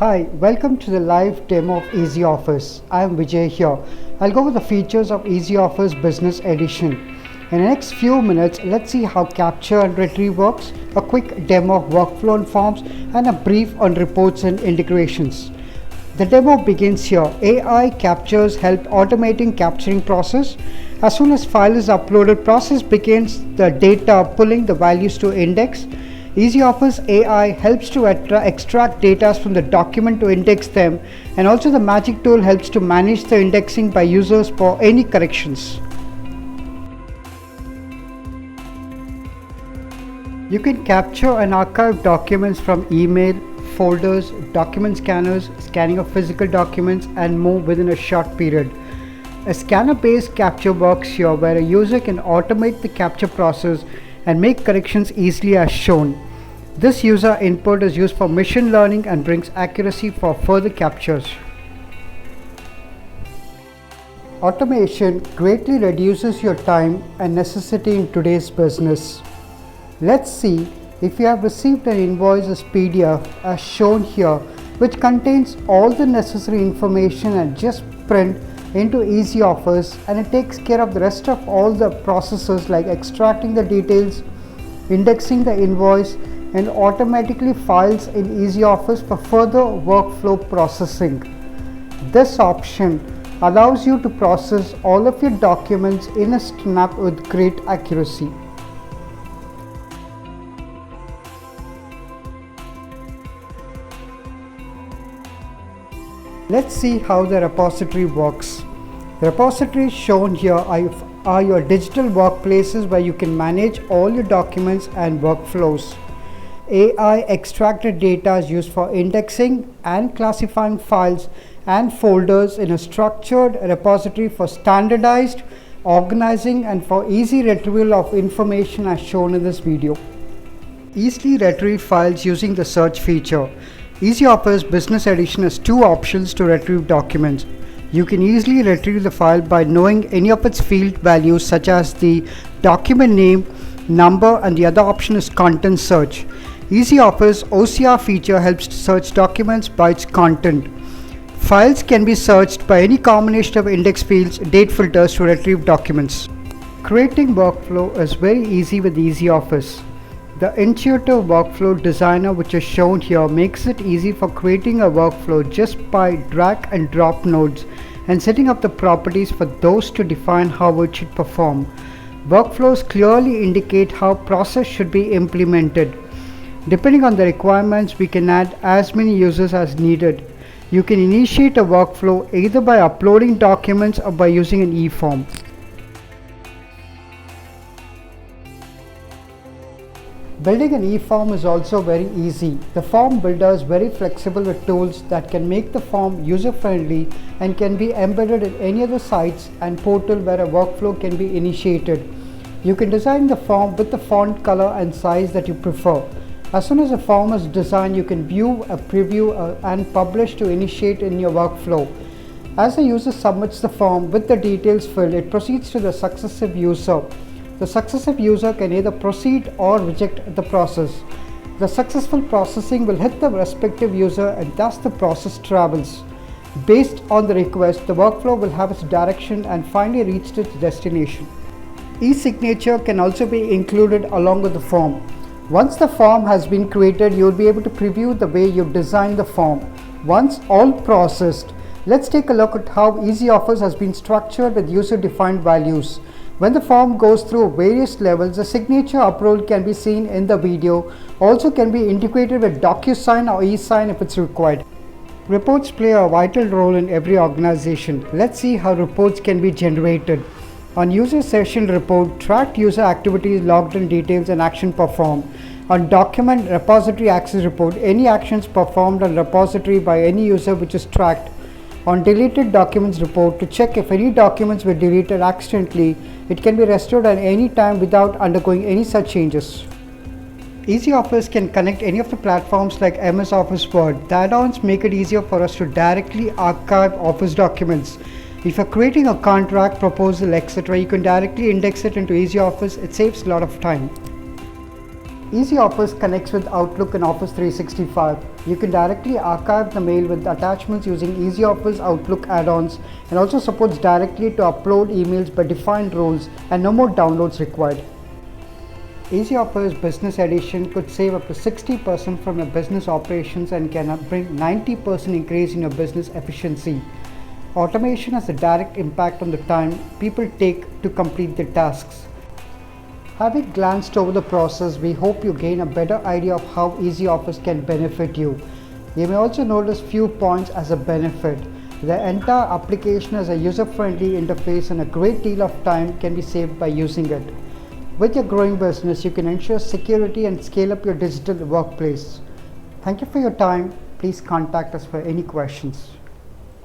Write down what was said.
Hi, welcome to the live demo of EasyOffice. I am Vijay here. I'll go over the features of EasyOffice Business Edition. In the next few minutes, let's see how capture and retrieve works, a quick demo of workflow and forms, and a brief on reports and integrations. The demo begins here. AI captures help automating capturing process. As soon as file is uploaded, process begins the data pulling the values to index. EasyOffice AI helps to extract data from the document to index them, and also the magic tool helps to manage the indexing by users for any corrections. You can capture and archive documents from email, folders, document scanners, scanning of physical documents, and more within a short period. A scanner-based capture works here where a user can automate the capture process and make corrections easily as shown. This user input is used for machine learning and brings accuracy for further captures. Automation greatly reduces your time and necessity in today's business. Let's see if you have received an invoice as PDF as shown here, which contains all the necessary information and just print into EasyOffice, and it takes care of the rest of all the processes like extracting the details, indexing the invoice, and automatically files in EasyOffice for further workflow processing. This option allows you to process all of your documents in a snap with great accuracy. Let's see how the repository works. The repositories shown here are your digital workplaces where you can manage all your documents and workflows. AI extracted data is used for indexing and classifying files and folders in a structured repository for standardized organizing and for easy retrieval of information as shown in this video. Easily retrieve files using the search feature. EasyOffice Business Edition has two options to retrieve documents. You can easily retrieve the file by knowing any of its field values such as the document name, number, and the other option is content search. EasyOffice OCR feature helps to search documents by its content. Files can be searched by any combination of index fields, date filters to retrieve documents. Creating workflow is very easy with EasyOffice. The intuitive workflow designer which is shown here makes it easy for creating a workflow just by drag and drop nodes and setting up the properties for those to define how it should perform. Workflows clearly indicate how process should be implemented. Depending on the requirements, we can add as many users as needed. You can initiate a workflow either by uploading documents or by using an e-form. Building an e-form is also very easy. The form builder is very flexible with tools that can make the form user-friendly and can be embedded in any other sites and portal where a workflow can be initiated. You can design the form with the font color and size that you prefer. As soon as a form is designed, you can view, preview, and publish to initiate in your workflow. As the user submits the form with the details filled, it proceeds to the successive user. The successive user can either proceed or reject the process. The successful processing will hit the respective user and thus the process travels. Based on the request, the workflow will have its direction and finally reach its destination. E-signature can also be included along with the form. Once the form has been created, you will be able to preview the way you designed the form. Once all processed, let's take a look at how EasyOffice has been structured with user-defined values. When the form goes through various levels, the signature upload can be seen in the video. Also can be integrated with DocuSign or eSign if it's required. Reports play a vital role in every organization. Let's see how reports can be generated. On user session report, tracked user activities, logged in details and action performed. On document repository access report, any actions performed on repository by any user which is tracked. On deleted documents report, to check if any documents were deleted accidentally, it can be restored at any time without undergoing any such changes. EasyOffice can connect any of the platforms like MS Office Word. The add-ons make it easier for us to directly archive Office documents. If you're creating a contract, proposal, etc., you can directly index it into EasyOffice. It saves a lot of time. Easy Office connects with Outlook and Office 365. You can directly archive the mail with attachments using Easy Office Outlook add-ons, and also supports directly to upload emails by defined roles and no more downloads required. Easy Office Business Edition could save up to 60% from your business operations and can bring 90% increase in your business efficiency. Automation has a direct impact on the time people take to complete their tasks. Having glanced over the process, we hope you gain a better idea of how Easy Office can benefit you. You may also notice few points as a benefit. The entire application has a user-friendly interface and a great deal of time can be saved by using it. With your growing business, you can ensure security and scale up your digital workplace. Thank you for your time. Please contact us for any questions.